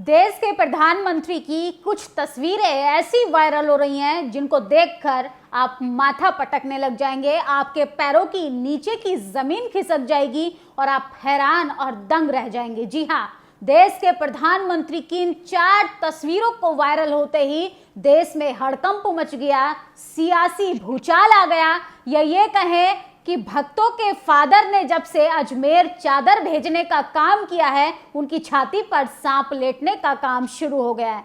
देश के प्रधानमंत्री की कुछ तस्वीरें ऐसी वायरल हो रही हैं जिनको देखकर आप माथा पटकने लग जाएंगे, आपके पैरों की नीचे की जमीन खिसक जाएगी और आप हैरान और दंग रह जाएंगे। जी हाँ, देश के प्रधानमंत्री की इन 4 तस्वीरों को वायरल होते ही देश में हड़कंप मच गया, सियासी भूचाल आ गया, या ये कहें कि भक्तों के फादर ने जब से अजमेर चादर भेजने का काम किया है, उनकी छाती पर सांप लेटने का काम शुरू हो गया है।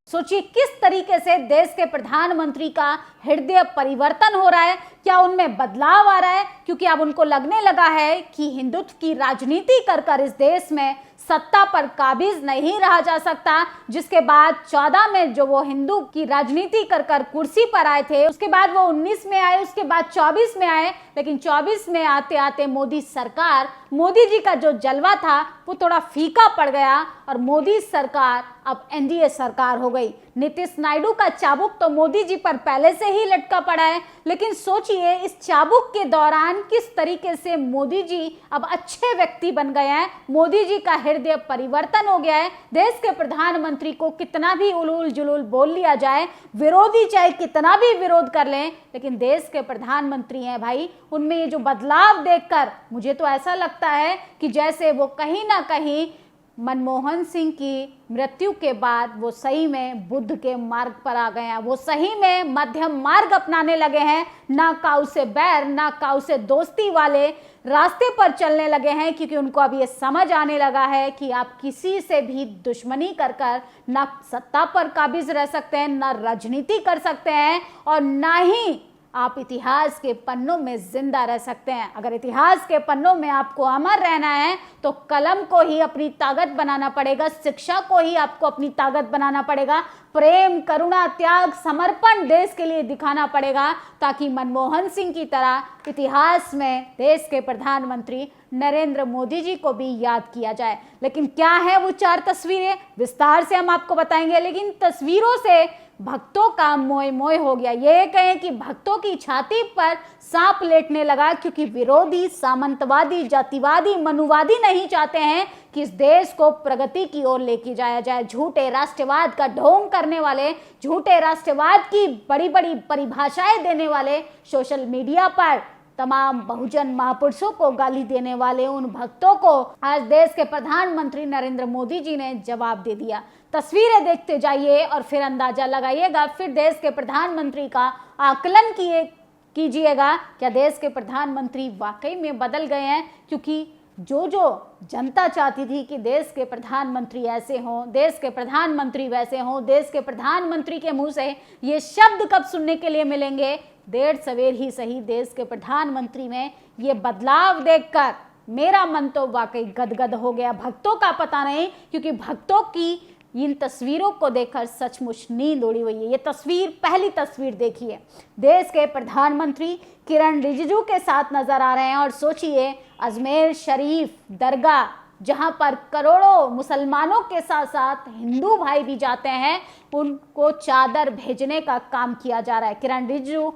सोचिए किस तरीके से देश के प्रधानमंत्री का हृदय परिवर्तन हो रहा है, क्या उनमें बदलाव आ रहा है, क्योंकि अब उनको लगने लगा है कि हिंदुत्व की राजनीति कर इस देश में सत्ता पर काबिज नहीं रहा जा सकता। जिसके बाद 14 में जो वो हिंदू की राजनीति कर कुर्सी पर आए थे, उसके बाद वो 19 में आए, उसके बाद 24 में आए, लेकिन 24 में आते आते मोदी सरकार, मोदी जी का जो जलवा था वो थोड़ा फीका पड़ गया और मोदी सरकार अब एनडीए सरकार हो गई। नीतीश नायडू का चाबुक तो मोदी जी पर पहले से ही लटका पड़ा है, लेकिन सोचिए इस चाबुक के दौरान किस तरीके से मोदी जी अब अच्छे व्यक्ति बन गए हैं, मोदी जी का हृदय परिवर्तन हो गया है। देश के प्रधानमंत्री को कितना भी उलूल जुलूल बोल लिया जाए, विरोधी चाहे कितना भी विरोध कर लें, लेकिन देश के प्रधानमंत्री हैं भाई, उनमें ये जो बदलाव देखकर मुझे तो ऐसा लगता है कि जैसे वो कहीं ना कहीं मनमोहन सिंह की मृत्यु के बाद वो सही में बुद्ध के मार्ग पर आ गए हैं, वो सही में मध्यम मार्ग अपनाने लगे हैं, ना काऊ से बैर ना काऊ से दोस्ती वाले रास्ते पर चलने लगे हैं, क्योंकि उनको अब ये समझ आने लगा है कि आप किसी से भी दुश्मनी कर ना सत्ता पर काबिज रह सकते हैं, ना राजनीति कर सकते हैं, और ना ही आप इतिहास के पन्नों में जिंदा रह सकते हैं। अगर इतिहास के पन्नों में आपको अमर रहना है तो कलम को ही अपनी ताकत बनाना पड़ेगा, शिक्षा को ही आपको अपनी ताकत बनाना पड़ेगा, प्रेम, करुणा, त्याग, समर्पण देश के लिए दिखाना पड़ेगा, ताकि मनमोहन सिंह की तरह इतिहास में देश के प्रधानमंत्री नरेंद्र मोदी जी को भी याद किया जाए। लेकिन क्या है वो 4 तस्वीरें, विस्तार से हम आपको बताएंगे, लेकिन तस्वीरों से भक्तों का मोह मोह हो गया। ये कहें कि भक्तों की छाती पर सांप लेटने लगा, क्योंकि विरोधी, सामंतवादी, जातिवादी, मनुवादी नहीं चाहते हैं कि इस देश को प्रगति की ओर लेके जाया जाए। झूठे राष्ट्रवाद का ढोंग करने वाले, झूठे राष्ट्रवाद की बड़ी बड़ी परिभाषाएं देने वाले, सोशल मीडिया पर तमाम बहुजन महापुरुषों को गाली देने वाले उन भक्तों को आज देश के प्रधानमंत्री नरेंद्र मोदी जी ने जवाब दे दिया। तस्वीरें देखते जाइए और फिर अंदाजा लगाइएगा, फिर देश के प्रधानमंत्री का आकलन कीजिएगा, क्या देश के प्रधानमंत्री वाकई में बदल गए हैं। क्योंकि जो जनता चाहती थी कि देश के प्रधानमंत्री ऐसे हों, देश के प्रधानमंत्री वैसे हों, देश के प्रधानमंत्री के मुंह से ये शब्द कब सुनने के लिए मिलेंगे, देर सवेर ही सही देश के प्रधानमंत्री में ये बदलाव देखकर मेरा मन तो वाकई गदगद हो गया। भक्तों का पता नहीं, क्योंकि भक्तों की इन तस्वीरों को देखकर सचमुच नींद उड़ी हुई है। ये तस्वीर, पहली तस्वीर देखिए, देश के प्रधानमंत्री किरण रिजिजू के साथ नजर आ रहे हैं, और सोचिए अजमेर शरीफ दरगाह, जहां पर करोड़ों मुसलमानों के साथ साथ हिंदू भाई भी जाते हैं, उनको चादर भेजने का काम किया जा रहा है। किरण रिजिजू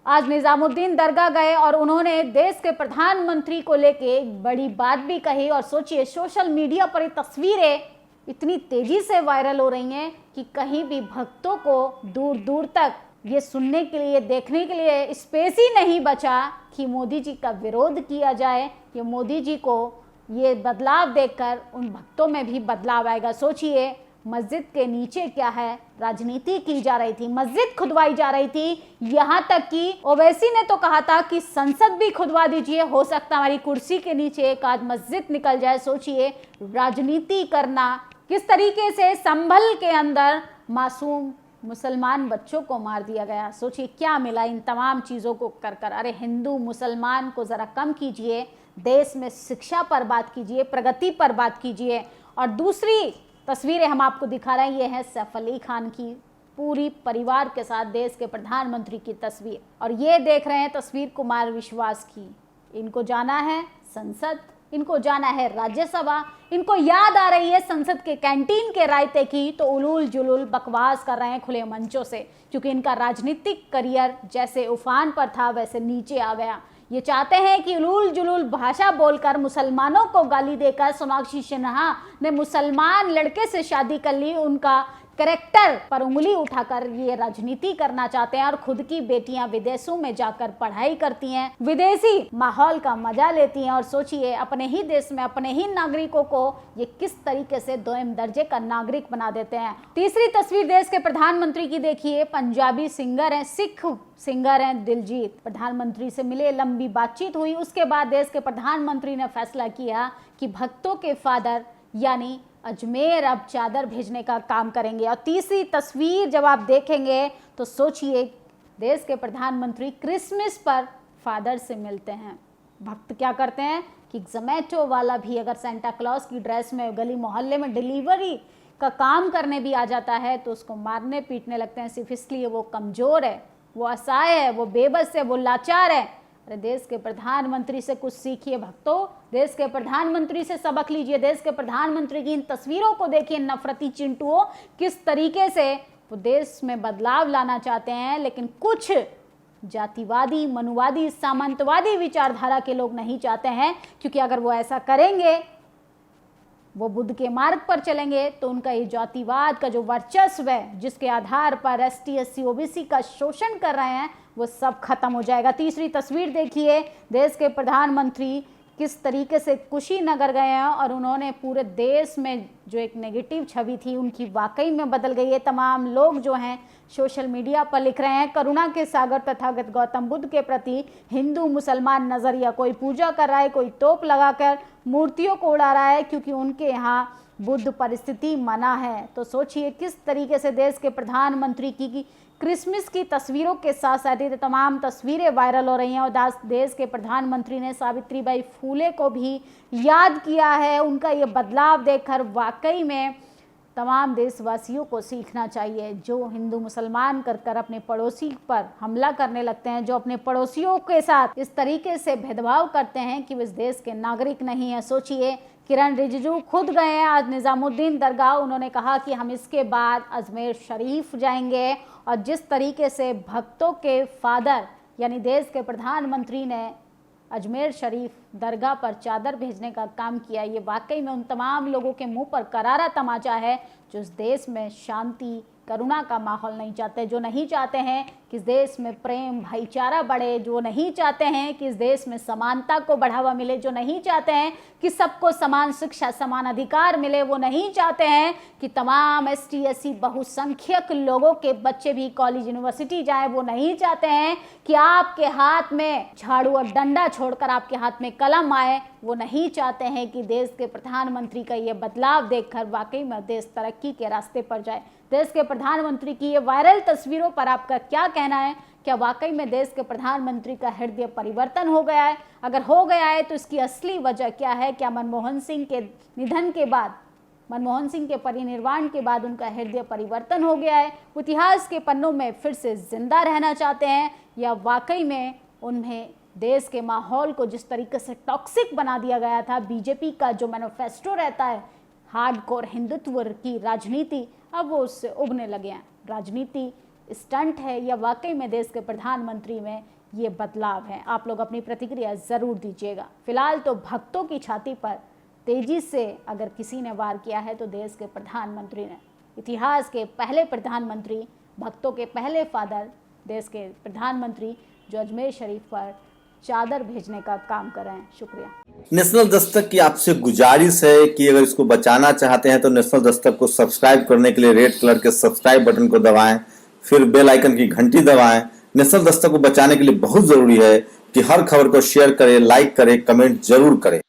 आज निजामुद्दीन दरगाह गए और उन्होंने देश के प्रधानमंत्री को लेके एक बड़ी बात भी कही, और सोचिए सोशल मीडिया पर ये तस्वीरें इतनी तेजी से वायरल हो रही हैं कि कहीं भी भक्तों को दूर दूर तक ये सुनने के लिए, देखने के लिए स्पेस ही नहीं बचा कि मोदी जी का विरोध किया जाए, कि मोदी जी को ये बदलाव देखकर उन भक्तों में भी बदलाव आएगा। सोचिए मस्जिद के नीचे क्या है, राजनीति की जा रही थी, मस्जिद खुदवाई जा रही थी, यहाँ तक कि ओवैसी ने तो कहा था कि संसद भी खुदवा दीजिए, हो सकता हमारी कुर्सी के नीचे एक आध मस्जिद निकल जाए। सोचिए राजनीति करना, किस तरीके से संभल के अंदर मासूम मुसलमान बच्चों को मार दिया गया। सोचिए क्या मिला इन तमाम चीज़ों को कर। अरे हिंदू मुसलमान को ज़रा कम कीजिए, देश में शिक्षा पर बात कीजिए, प्रगति पर बात कीजिए। और दूसरी तस्वीरें हम आपको दिखा रहे हैं, ये है सैफ अली खान की पूरी परिवार के साथ देश के प्रधानमंत्री की तस्वीर, और ये देख रहे हैं तस्वीर कुमार विश्वास की। इनको जाना है संसद, इनको जाना है राज्यसभा, इनको याद आ रही है संसद के कैंटीन के रायते की, तो उलूल जुलूल बकवास कर रहे हैं खुले मंचों से, क्योंकि इनका राजनीतिक करियर जैसे उफान पर था वैसे नीचे आ गया। ये चाहते हैं कि उलूल जुलूल भाषा बोलकर मुसलमानों को गाली देकर सोनाक्षी सिन्हा ने मुसलमान लड़के से शादी कर ली, उनका कैरेक्टर पर उंगली उठाकर ये राजनीति करना चाहते हैं और खुद की बेटियां विदेशों में जाकर पढ़ाई करती हैं, विदेशी माहौल का मजा लेती हैं। और सोचिए अपने ही देश में अपने ही नागरिकों को ये किस तरीके से दोयम दर्जे का नागरिक बना देते हैं। तीसरी तस्वीर देश के प्रधानमंत्री की देखिए। पंजाबी सिंगर हैं, सिख सिंगर हैं दिलजीत, प्रधानमंत्री से मिले, लंबी बातचीत हुई। उसके बाद देश के प्रधानमंत्री ने फैसला किया कि भक्तों के फादर यानी अजमेर अब चादर भेजने का काम करेंगे। और तीसरी तस्वीर जब आप देखेंगे तो सोचिए देश के प्रधानमंत्री क्रिसमस पर फादर से मिलते हैं। भक्त क्या करते हैं कि जोमैटो वाला भी अगर सेंटा क्लॉज की ड्रेस में गली मोहल्ले में डिलीवरी का काम करने भी आ जाता है तो उसको मारने पीटने लगते हैं, सिर्फ इसलिए वो कमज़ोर है, वो असहाय है, वो बेबस है, वो लाचार है। अरे देश के प्रधानमंत्री से कुछ सीखिए भक्तों, देश के प्रधानमंत्री से सबक लीजिए। देश के प्रधानमंत्री की इन तस्वीरों को देखिए, नफरती चिंटुओं, किस तरीके से वो देश में बदलाव लाना चाहते हैं, लेकिन कुछ जातिवादी, मनुवादी, सामंतवादी विचारधारा के लोग नहीं चाहते हैं, क्योंकि अगर वो ऐसा करेंगे, वो बुद्ध के मार्ग पर चलेंगे, तो उनका ये जातिवाद का जो वर्चस्व है जिसके आधार पर एसटी, एससी, ओबीसी का शोषण कर रहे हैं, वो सब खत्म हो जाएगा। तीसरी तस्वीर देखिए, देश के प्रधानमंत्री किस तरीके से कुशीनगर गए हैं और उन्होंने पूरे देश में जो एक नेगेटिव छवि थी उनकी वाकई में बदल गई है। तमाम लोग जो हैं सोशल मीडिया पर लिख रहे हैं करुणा के सागर तथागत गौतम बुद्ध के प्रति हिंदू मुसलमान नज़रिया, कोई पूजा कर रहा है, कोई तोप लगाकर मूर्तियों को उड़ा रहा है क्योंकि उनके यहाँ बुद्ध परिस्थिति मना है। तो सोचिए किस तरीके से देश के प्रधानमंत्री की क्रिसमस की तस्वीरों के साथ साथ ये तमाम तस्वीरें वायरल हो रही हैं। और देश के प्रधानमंत्री ने सावित्रीबाई फूले को भी याद किया है। उनका ये बदलाव देखकर वाकई में तमाम देशवासियों को सीखना चाहिए। जो हिंदू मुसलमान कर अपने पड़ोसी पर हमला करने लगते हैं, जो अपने पड़ोसियों के साथ इस तरीके से भेदभाव करते हैं कि वे इस देश के नागरिक नहीं हैं। सोचिए किरण रिजिजू खुद गए हैं आज निज़ामुद्दीन दरगाह, उन्होंने कहा कि हम इसके बाद अजमेर शरीफ जाएंगे। और जिस तरीके से भक्तों के फादर यानी देश के प्रधानमंत्री ने अजमेर शरीफ दरगाह पर चादर भेजने का काम किया, ये वाकई में उन तमाम लोगों के मुंह पर करारा तमाचा है जो इस देश में शांति करुणा का माहौल नहीं चाहते, जो नहीं चाहते हैं कि इस देश में प्रेम भाईचारा बढ़े, जो नहीं चाहते हैं कि इस देश में समानता को बढ़ावा मिले, जो नहीं चाहते हैं कि सबको समान शिक्षा समान अधिकार मिले, वो नहीं चाहते हैं कि तमाम एसटी एससी बहुसंख्यक लोगों के बच्चे भी कॉलेज यूनिवर्सिटी जाएं, वो नहीं चाहते हैं कि आपके हाथ में झाड़ू और डंडा छोड़कर आपके हाथ में कलम आए, वो नहीं चाहते हैं कि देश के प्रधानमंत्री का ये बदलाव देखकर वाकई में देश तरक्की के रास्ते पर जाए। देश के प्रधानमंत्री की ये वायरल तस्वीरों पर आपका क्या कहना है? क्या वाकई में देश के प्रधानमंत्री का हृदय परिवर्तन हो गया है? अगर हो गया है तो इसकी असली वजह क्या है? क्या मनमोहन सिंह के निधन के बाद, मनमोहन सिंह के परिनिर्वाण के बाद उनका हृदय परिवर्तन हो गया है? इतिहास के पन्नों में फिर से जिंदा रहना चाहते हैं, या वाकई में उन्हें देश के माहौल को जिस तरीके से टॉक्सिक बना दिया गया था, बीजेपी का जो मैनिफेस्टो रहता है हार्डकोर हिंदुत्व की राजनीति, अब वो उससे उबने लगे हैं। राजनीति स्टंट है या वाकई में देश के प्रधानमंत्री में ये बदलाव है? आप लोग अपनी प्रतिक्रिया ज़रूर दीजिएगा। फिलहाल तो भक्तों की छाती पर तेजी से अगर किसी ने वार किया है तो देश के प्रधानमंत्री ने, इतिहास के पहले प्रधानमंत्री, भक्तों के पहले फादर, देश के प्रधानमंत्री जो अजमेर शरीफ पर चादर भेजने का काम कर रहे हैं। शुक्रिया। नेशनल दस्तक की आपसे गुजारिश है कि अगर इसको बचाना चाहते हैं तो नेशनल दस्तक को सब्सक्राइब करने के लिए रेड कलर के सब्सक्राइब बटन को दबाएं, फिर बेल आइकन की घंटी दबाएं। नेशनल दस्तक को बचाने के लिए बहुत जरूरी है कि हर खबर को शेयर करें, लाइक करें, कमेंट जरूर करें।